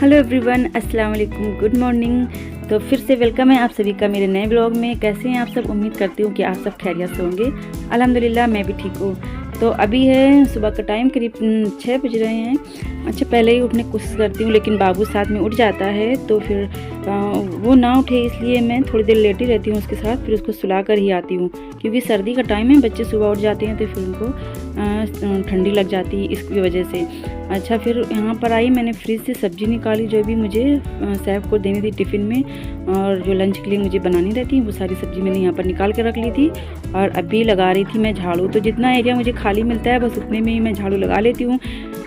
Hello everyone, अस्सलाम वालेकुम, good morning. तो फिर से वेलकम है आप सभी का मेरे नए ब्लॉग में। कैसे हैं आप सब? उम्मीद करती हूँ कि आप सब खैरियत से होंगे। अल्हम्दुलिल्लाह मैं भी ठीक हूँ। तो अभी है सुबह का टाइम, करीब 6 बज रहे हैं। अच्छा, पहले ही उठने की कोशिश करती हूँ लेकिन बाबू साथ में उठ जाता है, तो फिर वो ना उठे इसलिए मैं थोड़ी देर लेटी रहती हूँ उसके साथ, फिर उसको सुला कर ही आती हूँ। क्योंकि सर्दी का टाइम है, बच्चे सुबह उठ जाते हैं तो फिर उनको ठंडी लग जाती है, इसकी वजह से। अच्छा, फिर यहाँ पर आई, मैंने फ्रिज से सब्ज़ी निकाली जो भी मुझे सैफ को देनी थी टिफ़िन में, और जो लंच के लिए मुझे बनानी रहती वो सारी सब्ज़ी मैंने यहाँ पर निकाल के रख ली थी। और अभी लगा रही थी मैं झाड़ू। तो जितना एरिया मुझे खाली मिलता है बस उतने में ही मैं झाड़ू लगा लेती हूँ।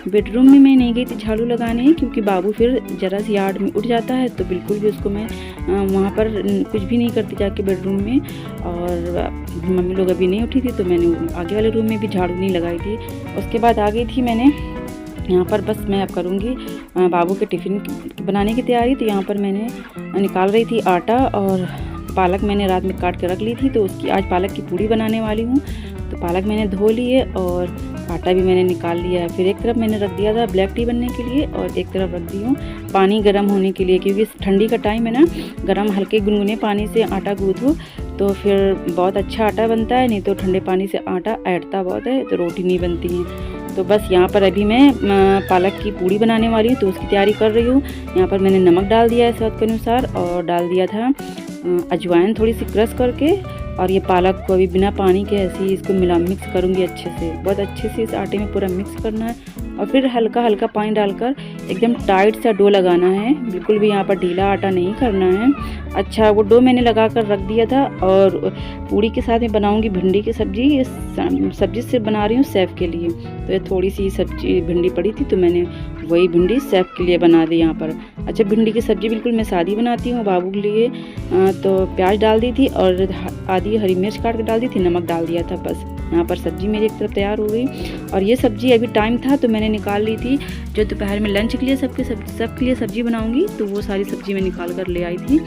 बेडरूम में मैं नहीं गई थी झाड़ू लगाने, क्योंकि बाबू फिर ज़रा सी यार्ड में उठ जाता है, तो बिल्कुल भी उसको मैं वहाँ पर कुछ भी नहीं करती जाके बेडरूम में। और मम्मी लोग अभी नहीं उठी थी तो मैंने आगे वाले रूम में भी झाड़ू नहीं लगाई थी। उसके बाद आ गई थी मैंने यहाँ पर, बस मैं अब करूँगी बाबू के टिफ़िन बनाने की तैयारी। तो यहाँ पर मैंने निकाल रही थी आटा, और पालक मैंने रात में काट के रख ली थी, तो उसकी आज पालक की पूड़ी बनाने वाली हूँ। तो पालक मैंने धो ली है और आटा भी मैंने निकाल लिया है। फिर एक तरफ मैंने रख दिया था ब्लैक टी बनने के लिए, और एक तरफ रख दी हूँ पानी गर्म होने के लिए, क्योंकि ठंडी का टाइम है ना, गर्म हल्के गुनगुने पानी से आटा गूँथो तो फिर बहुत अच्छा आटा बनता है, नहीं तो ठंडे पानी से आटा ऐंठता बहुत है तो रोटी नहीं बनती है। तो बस यहाँ पर अभी मैं पालक की पूड़ी बनाने वाली हूँ, तो उसकी तैयारी कर रही हूँ। यहाँ पर मैंने नमक डाल दिया है स्वाद के अनुसार, और डाल दिया था अजवाइन थोड़ी सी क्रश करके। और ये पालक को अभी बिना पानी के ऐसे ही इसको मिक्स करूँगी अच्छे से, बहुत अच्छे से इस आटे में पूरा मिक्स करना है। और फिर हल्का हल्का पानी डालकर एकदम टाइट सा डो लगाना है, बिल्कुल भी यहाँ पर ढीला आटा नहीं करना है। अच्छा, वो डो मैंने लगा कर रख दिया था। और पूड़ी के साथ में बनाऊंगी भिंडी की सब्ज़ी। ये सब्ज़ी से बना रही हूँ सैफ के लिए, तो ये थोड़ी सी सब्जी भिंडी पड़ी थी तो मैंने वही भिंडी सैफ के लिए बना दी यहाँ पर। अच्छा, भिंडी की सब्ज़ी बिल्कुल मैं सादी बनाती हूँ बाबू के लिए। तो प्याज डाल दी थी और आधी हरी मिर्च काट के डाल दी थी, नमक डाल दिया था, बस। यहाँ पर सब्ज़ी मेरी एक तरफ तैयार हो गई। और ये सब्ज़ी अभी टाइम था तो मैंने निकाल ली थी, जो दोपहर में लंच के लिए सबके लिए सब्ज़ी बनाऊंगी, तो वो सारी सब्ज़ी मैं निकाल कर ले आई थी।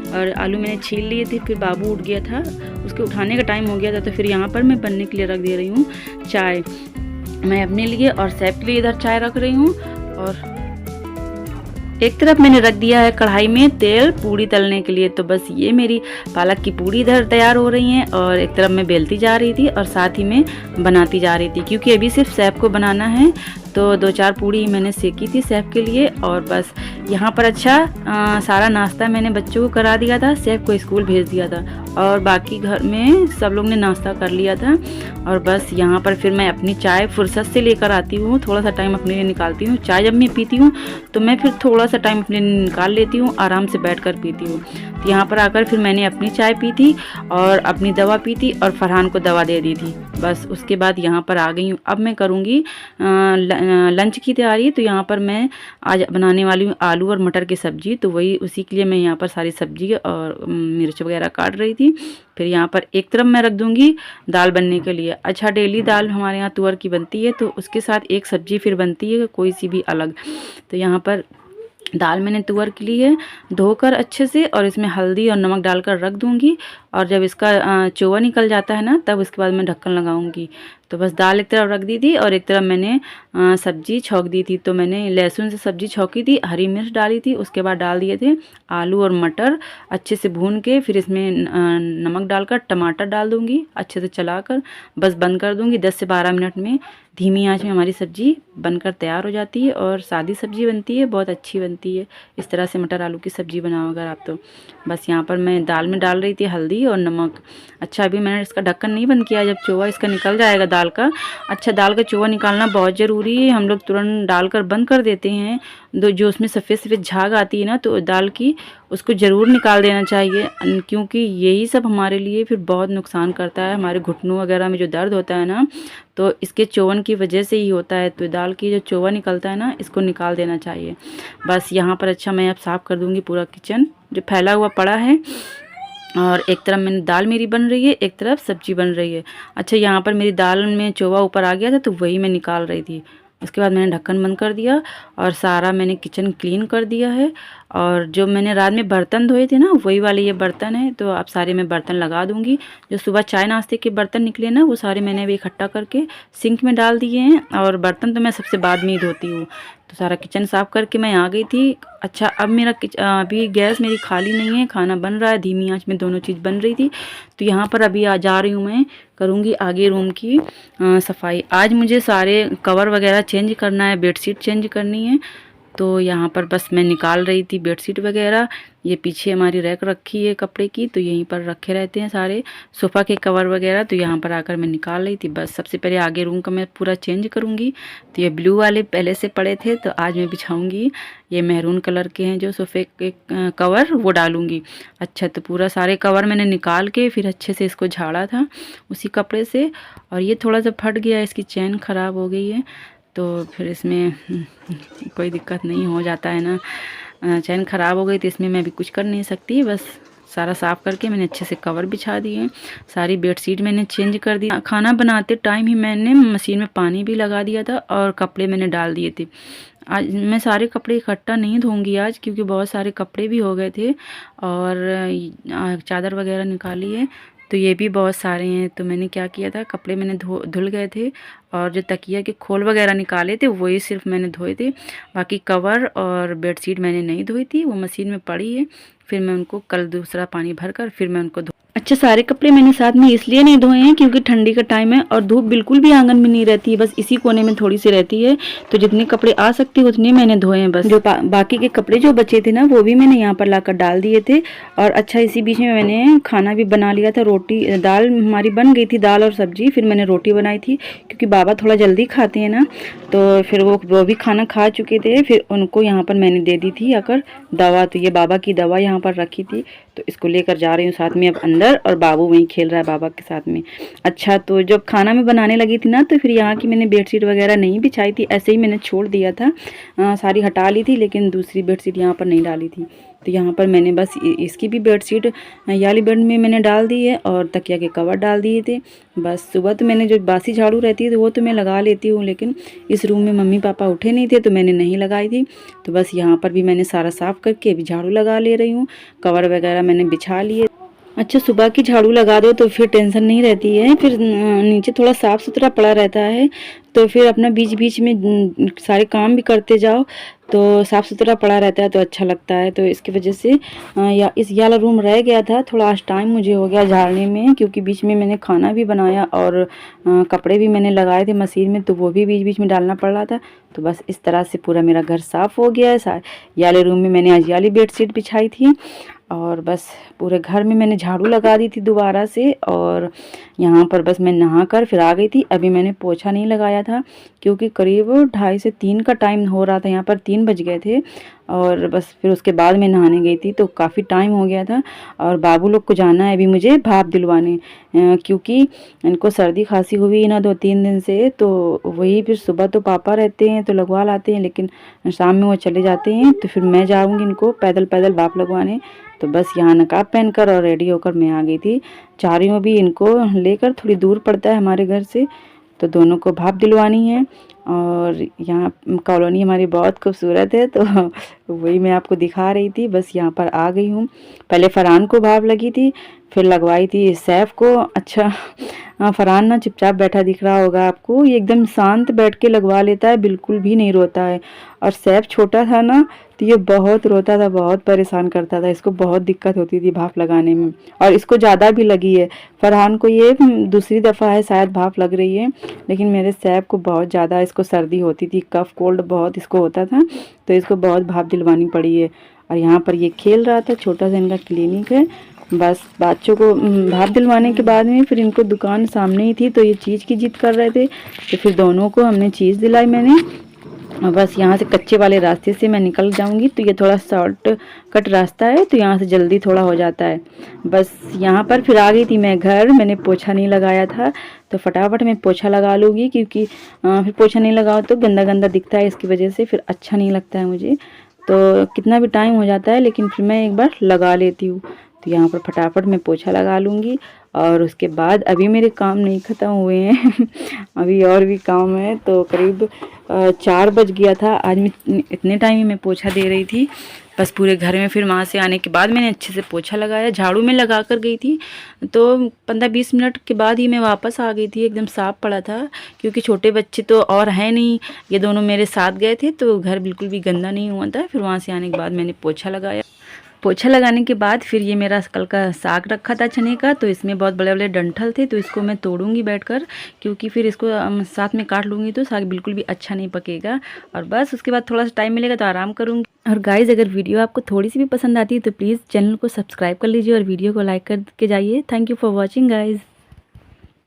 और आलू मैंने छील लिए थे, फिर बाबू उठ गया था, उसके उठाने का टाइम हो गया था, तो फिर यहाँ पर मैं बनने के लिए रख दे रही हूँ चाय, मैं अपने लिए और सैफ के लिए इधर चाय रख रही हूँ। और एक तरफ मैंने रख दिया है कढ़ाई में तेल पूड़ी तलने के लिए। तो बस ये मेरी पालक की पूड़ी इधर तैयार हो रही हैं, और एक तरफ मैं बेलती जा रही थी और साथ ही में बनाती जा रही थी, क्योंकि अभी सिर्फ सैफ को बनाना है। तो 2-4 पूड़ी मैंने सेकी थी सैफ के लिए। और बस यहाँ पर अच्छा सारा नाश्ता मैंने बच्चों को करा दिया था, सैफ को स्कूल भेज दिया था, और बाकी घर में सब लोग ने नाश्ता कर लिया था। और बस यहाँ पर फिर मैं अपनी चाय फुर्सत से लेकर आती हूँ, थोड़ा सा टाइम अपने लिए निकालती हूँ। चाय जब मैं पीती हूँ तो मैं फिर थोड़ा सा टाइम अपने लिए निकाल लेती हूँ, आराम से बैठ कर पीती हूँ। तो यहाँ पर आकर फिर मैंने अपनी चाय पी थी और अपनी दवा पी थी, और फरहान को दवा दे दी थी। बस उसके बाद यहाँ पर आ गई हूँ। अब मैं करूँगी लंच की तैयारी। तो यहाँ पर मैं आज बनाने वाली हूँ आलू और मटर की सब्ज़ी, तो वही उसी के लिए मैं यहाँ पर सारी सब्ज़ी और मिर्च वगैरह काट रही थी। फिर यहाँ पर एक तरफ मैं रख दूँगी दाल बनने के लिए। अच्छा, डेली दाल हमारे यहाँ तुअर की बनती है, तो उसके साथ एक सब्ज़ी फिर बनती है कोई सी भी अलग। तो यहाँ पर दाल मैंने तुअर के लिए धोकर अच्छे से, और इसमें हल्दी और नमक डालकर रख दूँगी। और जब इसका चोवा निकल जाता है ना, तब उसके बाद मैं ढक्कन लगाऊंगी। तो बस दाल एक तरफ रख दी थी और एक तरफ मैंने सब्ज़ी छौंक दी थी। तो मैंने लहसुन से सब्ज़ी छौंकी थी, हरी मिर्च डाली थी, उसके बाद डाल दिए थे आलू और मटर अच्छे से भून के। फिर इसमें नमक डालकर टमाटर डाल दूँगी, अच्छे से चलाकर बस बंद कर दूँगी। 10 से 12 मिनट में धीमी आंच में हमारी सब्ज़ी बनकर तैयार हो जाती है, और सादी सब्ज़ी बनती है, बहुत अच्छी बनती है। इस तरह से मटर आलू की सब्ज़ी बनाओ अगर आप। तो बस यहाँ पर मैं दाल में डाल रही थी हल्दी और नमक। अच्छा, अभी मैंने इसका ढक्कन नहीं बंद किया, जब चोवा इसका निकल जाएगा दाल का। अच्छा, दाल का चोवा निकालना बहुत ज़रूरी है, हम लोग तुरंत डालकर बंद कर देते हैं। जो उसमें सफ़ेद सफ़ेद झाग आती है ना, तो दाल की, उसको ज़रूर निकाल देना चाहिए, क्योंकि यही सब हमारे लिए फिर बहुत नुकसान करता है। हमारे घुटनों वगैरह में जो दर्द होता है ना, तो इसके चोवन की वजह से ही होता है। तो दाल की जो चोवा निकलता है ना, इसको निकाल देना चाहिए। बस यहाँ पर अच्छा मैं अब साफ़ कर दूँगी पूरा किचन जो फैला हुआ पड़ा है। और एक तरफ मैंने दाल मेरी बन रही है, एक तरफ सब्ज़ी बन रही है। अच्छा, यहाँ पर मेरी दाल में चोवा ऊपर आ गया था, तो वही मैं निकाल रही थी। उसके बाद मैंने ढक्कन बंद कर दिया और सारा मैंने किचन क्लीन कर दिया है। और जो मैंने रात में बर्तन धोए थे ना, वही वाले ये बर्तन है, तो अब सारे मैं बर्तन लगा दूंगी। जो सुबह चाय नाश्ते के बर्तन निकले ना, वो सारे मैंने अभी इकट्ठा करके सिंक में डाल दिए हैं। और बर्तन तो मैं सबसे बाद में ही धोती हूँ, तो सारा किचन साफ़ करके मैं आ गई थी। अच्छा, अब मेरा अभी गैस मेरी खाली नहीं है, खाना बन रहा है, धीमी आंच में दोनों चीज़ बन रही थी। तो यहाँ पर अभी जा रही हूँ, मैं करूँगी आगे रूम की सफाई। आज मुझे सारे कवर वगैरह चेंज करना है, बेडशीट चेंज करनी है। तो यहाँ पर बस मैं निकाल रही थी बेडशीट वगैरह। ये पीछे हमारी रैक रखी है कपड़े की, तो यहीं पर रखे रहते हैं सारे सोफ़ा के कवर वगैरह। तो यहाँ पर आकर मैं निकाल रही थी। बस सबसे पहले आगे रूम का मैं पूरा चेंज करूँगी। तो ये ब्लू वाले पहले से पड़े थे, तो आज मैं बिछाऊँगी ये मैरून कलर के हैं जो सोफ़े के कवर, वो डालूँगी। अच्छा, तो पूरा सारे कवर मैंने निकाल के फिर अच्छे से इसको झाड़ा था उसी कपड़े से। और ये थोड़ा सा फट गया, इसकी चैन ख़राब हो गई है, तो फिर इसमें कोई दिक्कत नहीं, हो जाता है ना। चैन ख़राब हो गई तो इसमें मैं भी कुछ कर नहीं सकती। बस सारा साफ़ करके मैंने अच्छे से कवर बिछा दिए, सारी बेडशीट मैंने चेंज कर दी। खाना बनाते टाइम ही मैंने मशीन में पानी भी लगा दिया था और कपड़े मैंने डाल दिए थे। आज मैं सारे कपड़े इकट्ठा नहीं धोऊंगी आज, क्योंकि बहुत सारे कपड़े भी हो गए थे और चादर वगैरह निकाली है, तो ये भी बहुत सारे हैं। तो मैंने क्या किया था, कपड़े मैंने धुल गए थे और जो तकिया के खोल वगैरह निकाले थे वही सिर्फ मैंने धोए थे। बाकी कवर और बेडशीट मैंने नहीं धोई थी, वो मशीन में पड़ी है। फिर मैं उनको कल दूसरा पानी भरकर फिर मैं उनको अच्छा, सारे कपड़े मैंने साथ में इसलिए नहीं धोए हैं क्योंकि ठंडी का टाइम है और धूप बिल्कुल भी आंगन में नहीं रहती है, बस इसी कोने में थोड़ी सी रहती है। तो जितने कपड़े आ सकते हैं उतने मैंने धोए हैं। बस जो बाकी के कपड़े जो बचे थे ना, वो भी मैंने यहाँ पर लाकर डाल दिए थे। और अच्छा, इसी बीच में मैंने खाना भी बना लिया था। रोटी दाल हमारी बन गई थी, दाल और सब्जी। फिर मैंने रोटी बनाई थी क्योंकि बाबा थोड़ा जल्दी खाते हैं ना, तो फिर वो भी खाना खा चुके थे। फिर उनको यहाँ पर मैंने दे दी थी आकर दवा। तो ये बाबा की दवा यहाँ पर रखी थी, तो इसको लेकर जा रही हूँ साथ में अब अंदर, और बाबू वहीं खेल रहा है बाबा के साथ में। अच्छा, तो जब खाना में बनाने लगी थी ना, तो फिर यहाँ की मैंने बेडशीट वगैरह नहीं बिछाई थी, ऐसे ही मैंने छोड़ दिया था। सारी हटा ली थी, लेकिन दूसरी बेडशीट यहाँ पर नहीं डाली थी। तो यहाँ पर मैंने बस इसकी भी बेडशीट याली बेड में मैंने डाल दी है और तकिया के कवर डाल दिए थे। बस सुबह तो मैंने जो बासी झाड़ू रहती है तो वो तो मैं लगा लेती हूँ, लेकिन इस रूम में मम्मी पापा उठे नहीं थे तो मैंने नहीं लगाई थी। तो बस यहाँ पर भी मैंने सारा साफ़ करके अभी झाड़ू लगा ले रही हूँ। कवर वगैरह मैंने बिछा लिए। अच्छा, सुबह की झाड़ू लगा दो तो फिर टेंशन नहीं रहती है, फिर नीचे थोड़ा साफ़ सुथरा पड़ा रहता है, तो फिर अपना बीच बीच में सारे काम भी करते जाओ तो साफ़ सुथरा पड़ा रहता है तो अच्छा लगता है। तो इसकी वजह से ये वाला रूम रह गया था थोड़ा, आज टाइम मुझे हो गया झाड़ने में, क्योंकि बीच में मैंने खाना भी बनाया और कपड़े भी मैंने लगाए थे मशीन में, तो वो भी बीच बीच में डालना पड़ रहा था। तो बस इस तरह से पूरा मेरा घर साफ़ हो गया है। ये वाले रूम में मैंने आज वाली बेडशीट बिछाई थी और बस पूरे घर में मैंने झाड़ू लगा दी थी दोबारा से। और यहाँ पर बस मैं नहाकर फिर आ गई थी। अभी मैंने पोछा नहीं लगाया था क्योंकि करीब 2:30 से 3 का टाइम हो रहा था, यहाँ पर 3 बज गए थे। और बस फिर उसके बाद मैं नहाने गई थी, तो काफ़ी टाइम हो गया था। और बाबू लोग को जाना है अभी मुझे भाप दिलवाने, क्योंकि इनको सर्दी खांसी हुई ना 2-3 दिन से। तो वही फिर सुबह तो पापा रहते हैं तो लगवा लाते हैं, लेकिन शाम में वो चले जाते हैं, तो फिर मैं जाऊँगी इनको पैदल पैदल भाप लगवाने। तो बस यहाँ नकाब पहनकर और रेडी होकर मैं आ गई थी। चाह रही हूँ अभी इनको लेकर, थोड़ी दूर पड़ता है हमारे घर से, तो दोनों को भाप दिलवानी है। और यहाँ कॉलोनी हमारी बहुत खूबसूरत है, तो वही मैं आपको दिखा रही थी। बस यहाँ पर आ गई हूँ। पहले फरहान को भाप लगी थी, फिर लगवाई थी सैफ को। अच्छा, फरहान ना चुपचाप बैठा दिख रहा होगा आपको, ये एकदम शांत बैठ के लगवा लेता है, बिल्कुल भी नहीं रोता है। और सैफ छोटा था ना, तो ये बहुत रोता था, बहुत परेशान करता था, इसको बहुत दिक्कत होती थी भाप लगाने में। और इसको ज़्यादा भी लगी है, फरहान को ये दूसरी दफ़ा है शायद भाप लग रही है, लेकिन मेरे सैफ को बहुत ज़्यादा इसको सर्दी होती थी, कफ कोल्ड बहुत इसको होता था, तो इसको बहुत भाप दिलवानी पड़ी है। और यहाँ पर ये खेल रहा था, छोटा सा इनका क्लिनिक है। बस बच्चों को भाप दिलवाने के बाद में फिर इनको दुकान सामने ही थी, तो ये चीज़ की जिद कर रहे थे, तो फिर दोनों को हमने चीज़ दिलाई मैंने। और बस यहाँ से कच्चे वाले रास्ते से मैं निकल जाऊंगी, तो ये थोड़ा शॉर्ट कट रास्ता है, तो यहाँ से जल्दी थोड़ा हो जाता है। बस यहाँ पर फिर आ गई थी मैं घर, मैंने पोछा नहीं लगाया था, तो फटाफट मैं पोछा लगा लूँगी, क्योंकि फिर पोछा नहीं लगाओ तो गंदा गंदा दिखता है, इसकी वजह से फिर अच्छा नहीं लगता है मुझे। तो कितना भी टाइम हो जाता है, लेकिन फिर मैं एक बार लगा लेती हूँ। तो यहाँ पर फटाफट मैं पोछा लगा लूँगी और उसके बाद अभी मेरे काम नहीं ख़त्म हुए हैं अभी और भी काम है। तो करीब 4 बज गया था। आज मैं इतने टाइम ही मैं पोछा दे रही थी बस पूरे घर में। फिर वहाँ से आने के बाद मैंने अच्छे से पोछा लगाया, झाड़ू में लगा कर गई थी तो 15-20 मिनट के बाद ही मैं वापस आ गई थी। एकदम साफ़ पड़ा था क्योंकि छोटे बच्चे तो और हैं नहीं, ये दोनों मेरे साथ गए थे तो घर बिल्कुल भी गंदा नहीं हुआ था। फिर वहाँ से आने के बाद मैंने पोछा लगाया। पोछा लगाने के बाद फिर ये मेरा कल का साग रखा था चने का, तो इसमें बहुत बड़े बड़े डंठल थे तो इसको मैं तोड़ूंगी बैठकर, क्योंकि फिर इसको साथ में काट लूँगी तो साग बिल्कुल भी अच्छा नहीं पकेगा। और बस उसके बाद थोड़ा सा टाइम मिलेगा तो आराम करूँगी। और गाइज़ अगर वीडियो आपको थोड़ी सी भी पसंद आती है तो प्लीज़ चैनल को सब्सक्राइब कर लीजिए और वीडियो को लाइक करके जाइए। Thank you for watching guys.